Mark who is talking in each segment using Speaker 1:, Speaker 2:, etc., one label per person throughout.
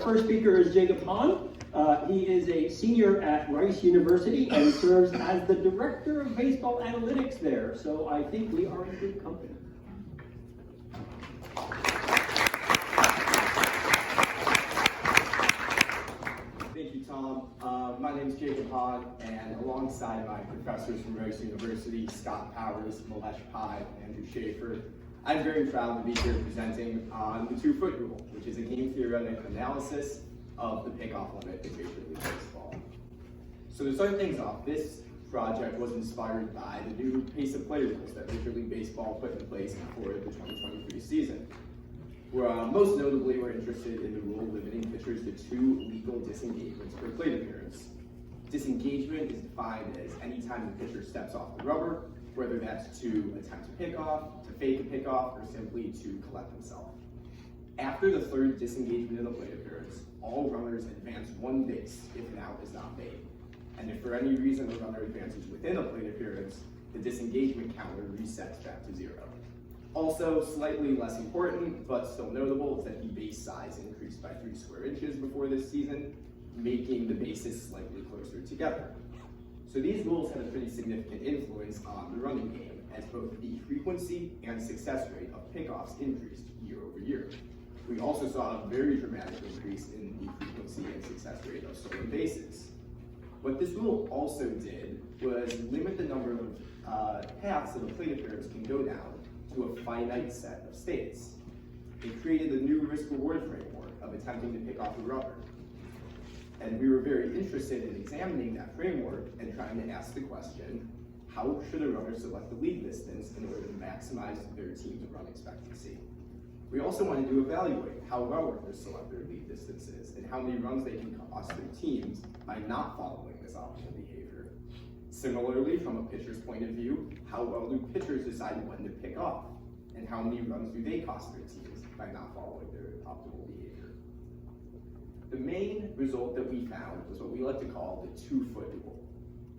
Speaker 1: first speaker is Jacob Hahn. He is a senior at Rice University and serves as the director of baseball analytics there. So I think we are in good company.
Speaker 2: Thank you, Tom. My name is Jacob Hahn, and alongside my professors from Rice University, Scott Powers, Mallesh, Andrew Schaefer, I'm very proud to be here presenting on the 2-foot rule, which is a game theoretic analysis of the pickoff limit in Major League Baseball. So to start things off, this project was inspired by the new pace of play rules that Major League Baseball put in place for the 2023 season. Most notably, we're interested in the rule limiting pitchers to 2 legal disengagements per plate appearance. Disengagement is defined as any time the pitcher steps off the rubber, whether that's to attempt a pickoff, to fake a pickoff, or simply to collect himself. After the 3rd disengagement in the plate appearance, all runners advance 1 base if an out is not made. And if for any reason the runner advances within a plate appearance, the disengagement counter resets back to 0. Also, slightly less important, but still notable, is that the base size increased by 3 square inches before this season, making the bases slightly closer together. So these rules had a pretty significant influence on the running game, as both the frequency and success rate of pickoffs increased year over year. We also saw a very dramatic increase in the frequency and success rate of stolen bases. What this rule also did was limit the number of paths that a plate appearance can go down to a finite set of states. It created a new risk-reward framework of attempting to pick off a rubber. And we were very interested in examining that framework and trying to ask the question, how should a runner select the lead distance in order to maximize their team's run expectancy? We also wanted to evaluate how well runners select their lead distances and how many runs they can cost their teams by not following this optimal behavior. Similarly, from a pitcher's point of view, how well do pitchers decide when to pick off? And how many runs do they cost their teams by not following their optimal behavior? The main result that we found was what we like to call the 2-foot rule,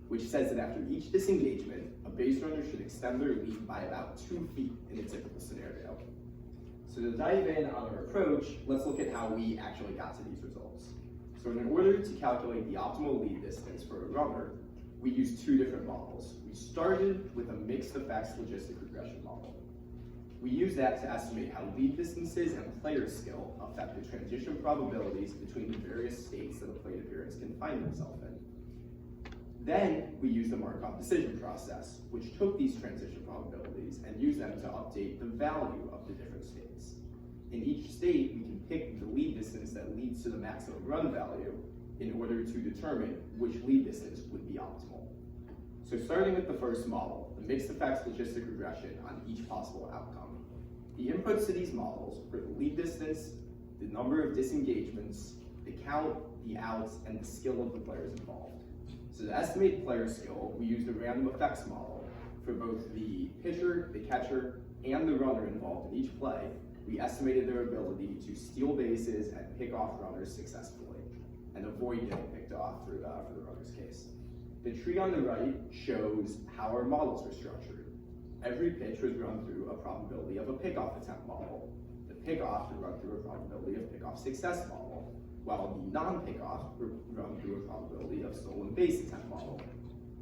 Speaker 2: which says that after each disengagement, a base runner should extend their lead by about 2 feet in a typical scenario. So to dive in on our approach, let's look at how we actually got to these results. So in order to calculate the optimal lead distance for a runner, we used 2 different models. We started with a mixed effects logistic regression model. We used that to estimate how lead distances and player skill affect the transition probabilities between the various states that a plate appearance can find itself in. Then we used the Markov decision process, which took these transition probabilities and used them to update the value of the different states. In each state, we can pick the lead distance that leads to the maximum run value in order to determine which lead distance would be optimal. So starting with the first model, the mixed effects logistic regression on each possible outcome. The inputs to these models were the lead distance, the number of disengagements, the count, the outs, and the skill of the players involved. So to estimate player skill, we used a random effects model for both the pitcher, the catcher, and the runner involved in each play. We estimated their ability to steal bases and pick off runners successfully and avoid getting picked off for the runner's case. The tree on the right shows how our models were structured. Every pitch was run through a probability of a pickoff attempt model. The pickoff would run through a probability of pickoff success model, while the non-pickoff would run through a probability of stolen base attempt model.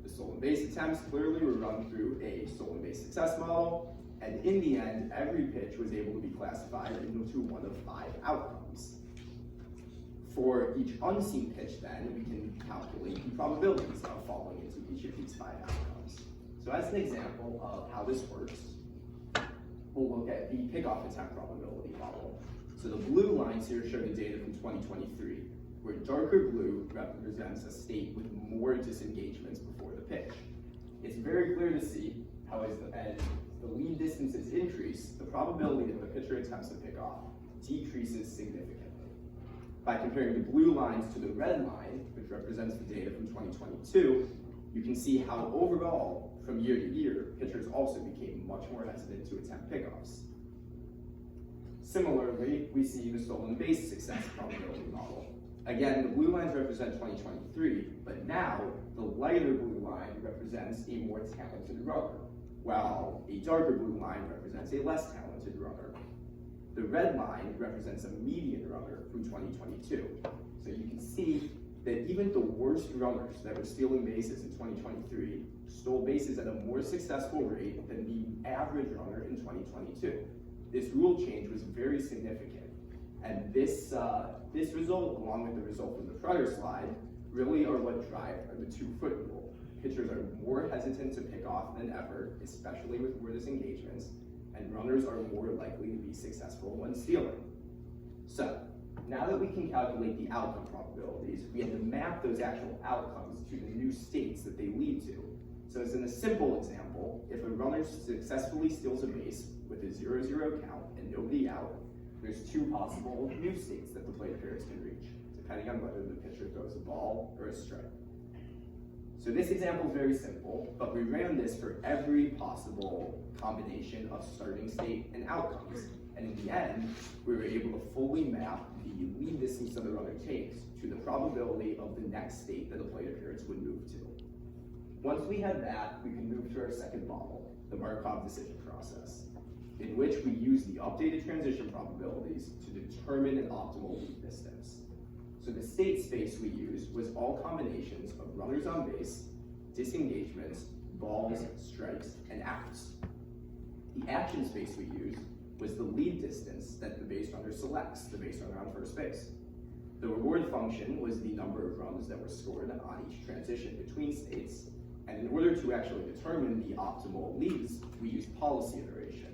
Speaker 2: The stolen base attempts clearly were run through a stolen base success model, and in the end, every pitch was able to be classified into one of 5 outcomes. For each unseen pitch, then, we can calculate the probabilities of falling into each of these 5 outcomes. So as an example of how this works, we'll look at the pickoff attempt probability model. So the blue lines here show the data from 2023, where darker blue represents a state with more disengagements before the pitch. It's very clear to see how as the lead distances increase, the probability that the pitcher attempts to pick off decreases significantly. By comparing the blue lines to the red line, which represents the data from 2022, you can see how overall, from year to year, pitchers also became much more hesitant to attempt pickoffs. Similarly, we see the stolen base success probability model. Again, the blue lines represent 2023, but now the lighter blue line represents a more talented runner, while a darker blue line represents a less talented runner. The red line represents a median runner from 2022. So you can see that even the worst runners that were stealing bases in 2023 stole bases at a more successful rate than the average runner in 2022. This rule change was very significant. And this result, along with the result from the prior slide, really are what drive the 2-foot rule. Pitchers are more hesitant to pick off than ever, especially with more disengagements, and runners are more likely to be successful when stealing. So, now that we can calculate the outcome probabilities, we have to map those actual outcomes to the new states that they lead to. So as in a simple example, if a runner successfully steals a base with a 0-0 count and nobody out, there's 2 possible new states that the plate appearance can reach, depending on whether the pitcher throws a ball or a strike. So this example is very simple, but we ran this for every possible combination of starting state and outcomes. And in the end, we were able to fully map the lead distance that the runner takes to the probability of the next state that a plate appearance would move to. Once we had that, we can move to our second model, the Markov decision process, in which we use the updated transition probabilities to determine an optimal lead distance. So the state space we used was all combinations of runners on base, disengagements, balls, strikes, and outs. The action space we used was the lead distance that the base runner selects, the base runner on first base. The reward function was the number of runs that were scored on each transition between states, and in order to actually determine the optimal leads, we used policy iteration.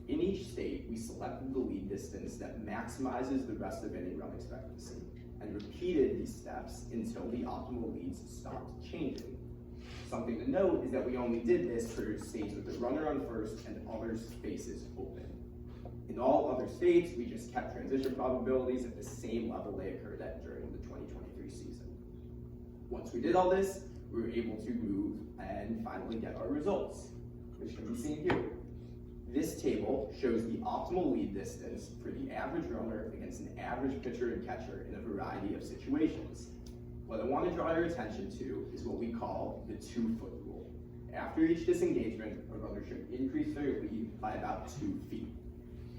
Speaker 2: In each state, we selected the lead distance that maximizes the rest of any run expectancy, and repeated these steps until the optimal leads stopped changing. Something to note is that we only did this for states with the runner on first and other spaces open. In all other states, we just kept transition probabilities at the same level they occurred at during the 2023 season. Once we did all this, we were able to move and finally get our results, which can be seen here. This table shows the optimal lead distance for the average runner against an average pitcher and catcher in a variety of situations. What I want to draw your attention to is what we call the 2-foot rule. After each disengagement, a runner should increase their lead by about 2 feet.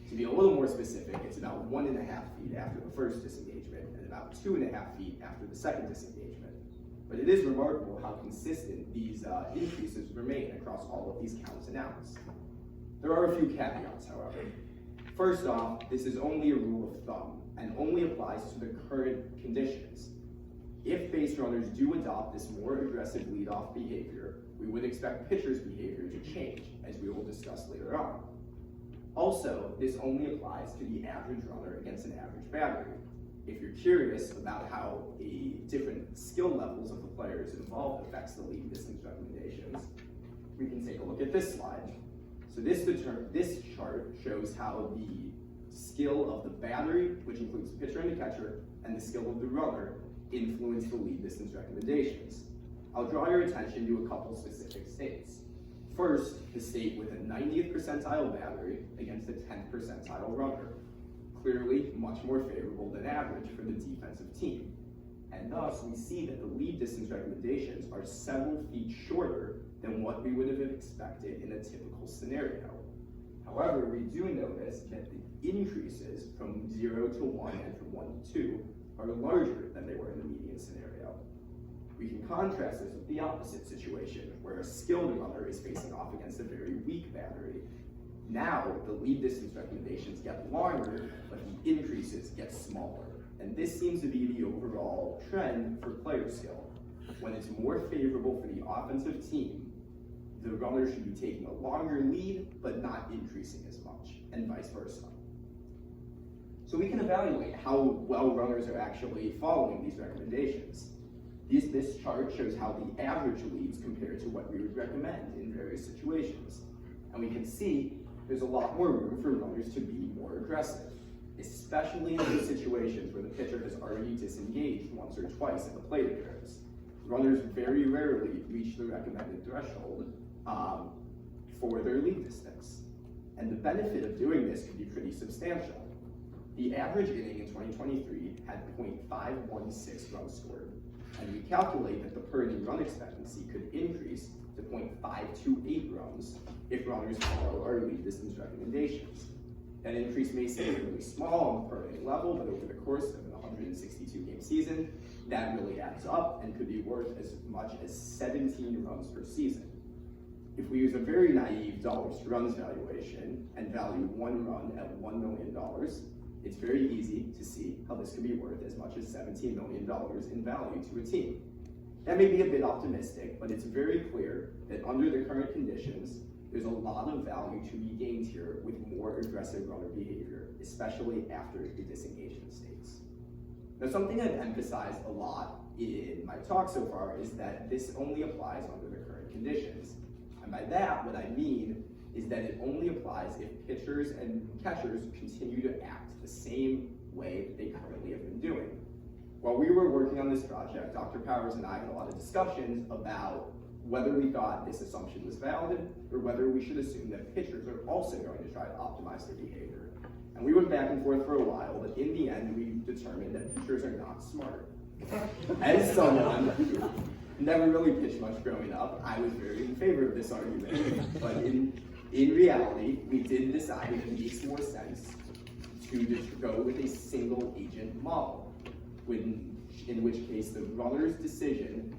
Speaker 2: To be a little more specific, it's about 1.5 feet after the first disengagement and about 2.5 feet after the second disengagement. But it is remarkable how consistent these increases remain across all of these counts and outs. There are a few caveats, however. First off, this is only a rule of thumb and only applies to the current conditions. If base runners do adopt this more aggressive leadoff behavior, we would expect pitchers' behavior to change, as we will discuss later on. Also, this only applies to the average runner against an average battery. If you're curious about how the different skill levels of the players involved affects the lead distance recommendations, we can take a look at this slide. So this chart shows how the skill of the battery, which includes the pitcher and the catcher, and the skill of the runner influence the lead distance recommendations. I'll draw your attention to a couple specific states. First, the state with a 90th percentile battery against a 10th percentile runner. Clearly much more favorable than average for the defensive team. And thus, we see that the lead distance recommendations are several feet shorter than what we would have expected in a typical scenario. However, we do notice that the increases from 0 to 1 and from 1 to 2 are larger than they were in the median scenario. We can contrast this with the opposite situation, where a skilled runner is facing off against a very weak battery. Now, the lead distance recommendations get longer, but the increases get smaller. And this seems to be the overall trend for player skill. When it's more favorable for the offensive team, the runner should be taking a longer lead, but not increasing as much, and vice versa. So we can evaluate how well runners are actually following these recommendations. This chart shows how the average leads compare to what we would recommend in various situations. And we can see there's a lot more room for runners to be more aggressive, especially in those situations where the pitcher has already disengaged once or twice at the plate appearance. Runners very rarely reach the recommended threshold for their lead distance. And the benefit of doing this could be pretty substantial. The average inning in 2023 had .516 runs scored, and we calculate that the per inning run expectancy could increase to .528 runs if runners follow our lead distance recommendations. That increase may seem really small on the per inning level, but over the course of an 162-game season, that really adds up and could be worth as much as 17 runs per season. If we use a very naive dollars to runs valuation and value one run at $1 million, it's very easy to see how this could be worth as much as $17 million in value to a team. That may be a bit optimistic, but it's very clear that under the current conditions, there's a lot of value to be gained here with more aggressive runner behavior, especially after the disengagement states. Now, something I've emphasized a lot in my talk so far is that this only applies under the current conditions. And by that, what I mean is that it only applies if pitchers and catchers continue to act the same way that they currently have been doing. While we were working on this project, Dr. Powers and I had a lot of discussions about whether we thought this assumption was valid or whether we should assume that pitchers are also going to try to optimize their behavior. And we went back and forth for a while, but in the end, we determined that pitchers are not smart. As someone who never really pitched much growing up, I was very in favor of this argument. But in reality, we did decide it makes more sense to just go with a single agent model, in which case the runner's decision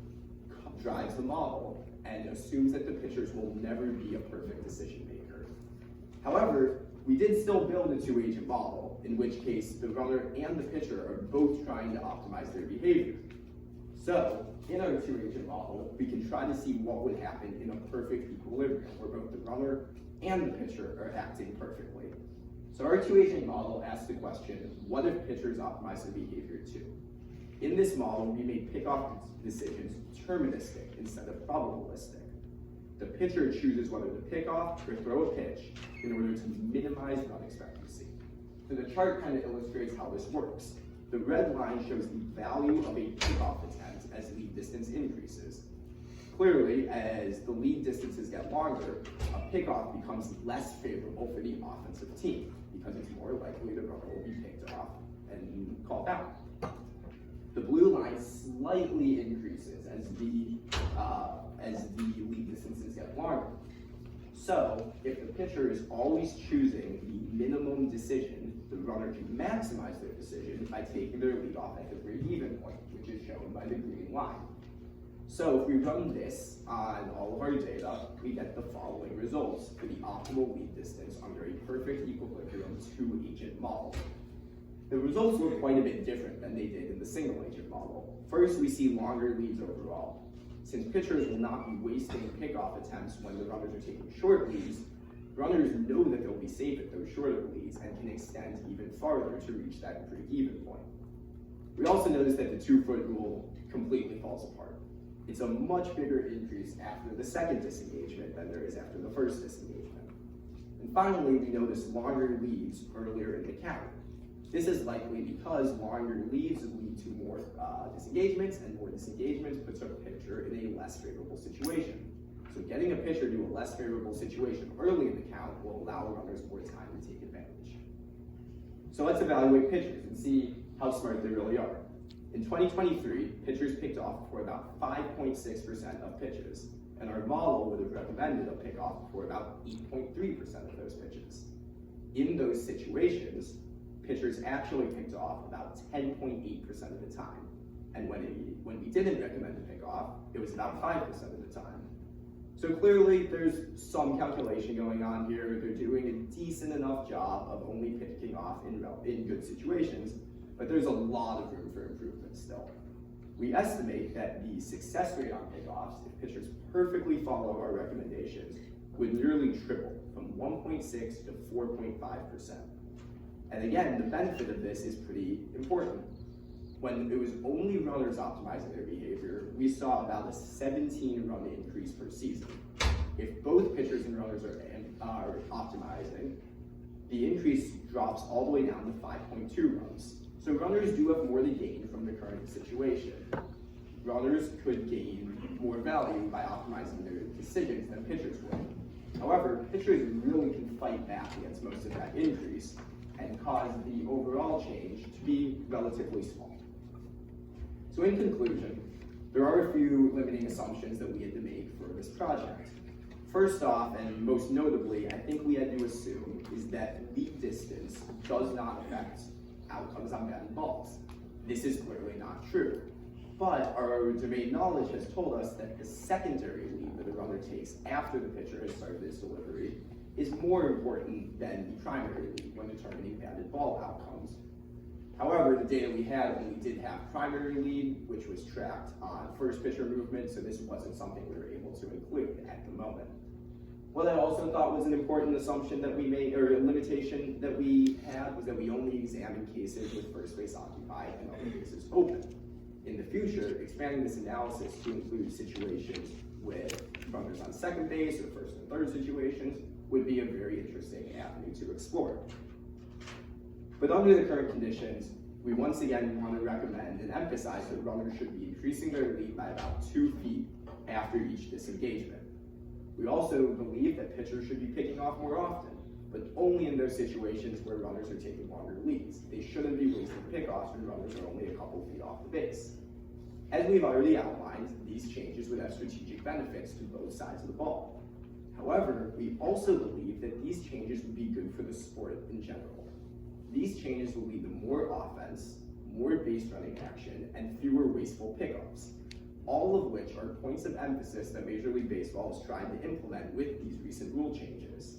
Speaker 2: drives the model and assumes that the pitchers will never be a perfect decision maker. However, we did still build a two-agent model, in which case the runner and the pitcher are both trying to optimize their behavior. So, in our two-agent model, we can try to see what would happen in a perfect equilibrium, where both the runner and the pitcher are acting perfectly. So our two-agent model asks the question, what if pitchers optimize their behavior too? In this model, we made pickoff decisions deterministic instead of probabilistic. The pitcher chooses whether to pick off or throw a pitch in order to minimize run expectancy. So the chart kind of illustrates how this works. The red line shows the value of a pickoff attempt as lead distance increases. Clearly, as the lead distances get longer, a pickoff becomes less favorable for the offensive team because it's more likely the runner will be picked off and called out. The blue line slightly increases as the lead distances get longer. So, if the pitcher is always choosing the minimum decision, the runner can maximize their decision by taking their lead off at the break-even point, which is shown by the green line. So, if we run this on all of our data, we get the following results for the optimal lead distance under a perfect equilibrium two-agent model. The results look quite a bit different than they did in the single-agent model. First, we see longer leads overall. Since pitchers will not be wasting pickoff attempts when the runners are taking short leads, runners know that they'll be safe at those shorter leads and can extend even farther to reach that break-even point. We also notice that the 2-foot rule completely falls apart. It's a much bigger increase after the second disengagement than there is after the first disengagement. And finally, we notice longer leads earlier in the count. This is likely because longer leads lead to more disengagements, and more disengagements puts a pitcher in a less favorable situation. So getting a pitcher to a less favorable situation early in the count will allow runners more time to take advantage. So let's evaluate pitchers and see how smart they really are. In 2023, pitchers picked off for about 5.6% of pitches, and our model would have recommended a pickoff for about 8.3% of those pitches. In those situations, pitchers actually picked off about 10.8% of the time. And when we didn't recommend a pickoff, it was about 5% of the time. So clearly there's some calculation going on here. They're doing a decent enough job of only picking off in good situations, but there's a lot of room for improvement still. We estimate that the success rate on pickoffs, if pitchers perfectly follow our recommendations, would nearly triple from 1.6 to 4.5%. And again, the benefit of this is pretty important. When it was only runners optimizing their behavior, we saw about a 17-run increase per season. If both pitchers and runners are optimizing, the increase drops all the way down to 5.2 runs. So runners do have more to gain from the current situation. Runners could gain more value by optimizing their decisions than pitchers would. However, pitchers really can fight back against most of that increase and cause the overall change to be relatively small. So in conclusion, there are a few limiting assumptions that we had to make for this project. First off, and most notably, I think we had to assume is that lead distance does not affect outcomes on batted balls. This is clearly not true. But our domain knowledge has told us that the secondary lead that a runner takes after the pitcher has started his delivery is more important than the primary lead when determining batted ball outcomes. However, the data we had only did have primary lead, which was tracked on first pitcher movement, so this wasn't something we were able to include at the moment. What I also thought was an important assumption that we made, or a limitation that we had, was that we only examined cases with first base occupied and other bases open. In the future, expanding this analysis to include situations with runners on second base or first and third situations would be a very interesting avenue to explore. But under the current conditions, we once again want to recommend and emphasize that runners should be increasing their lead by about 2 feet after each disengagement. We also believe that pitchers should be picking off more often, but only in those situations where runners are taking longer leads. They shouldn't be wasting pickoffs when runners are only a couple feet off the base. As we've already outlined, these changes would have strategic benefits to both sides of the ball. However, we also believe that these changes would be good for the sport in general. These changes will lead to more offense, more base running action, and fewer wasteful pickoffs, all of which are points of emphasis that Major League Baseball is trying to implement with these recent rule changes.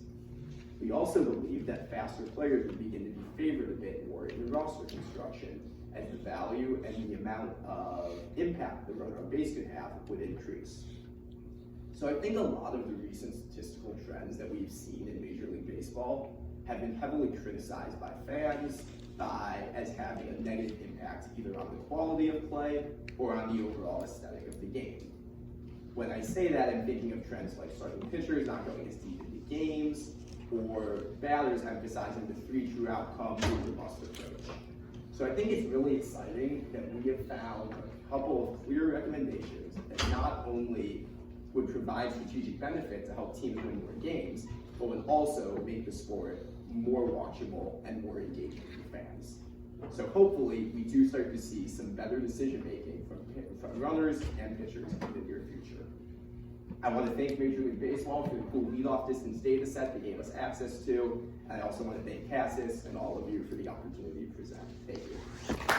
Speaker 2: We also believe that faster players would begin to be favored a bit more in the roster construction, as the value and the amount of impact the runner on base could have would increase. So I think a lot of the recent statistical trends that we've seen in Major League Baseball have been heavily criticized by fans as having a negative impact either on the quality of play or on the overall aesthetic of the game. When I say that, I'm thinking of trends like starting pitchers not going as deep into games, or batters emphasizing the 3 true outcome or the bust approach. So I think it's really exciting that we have found a couple of clear recommendations that not only would provide strategic benefit to help teams win more games, but would also make the sport more watchable and more engaging for fans. So hopefully we do start to see some better decision making from runners and pitchers in the near future. I want to thank Major League Baseball for the cool leadoff distance data set they gave us access to, and I also want to thank CASSIS and all of you for the opportunity to present. Thank you.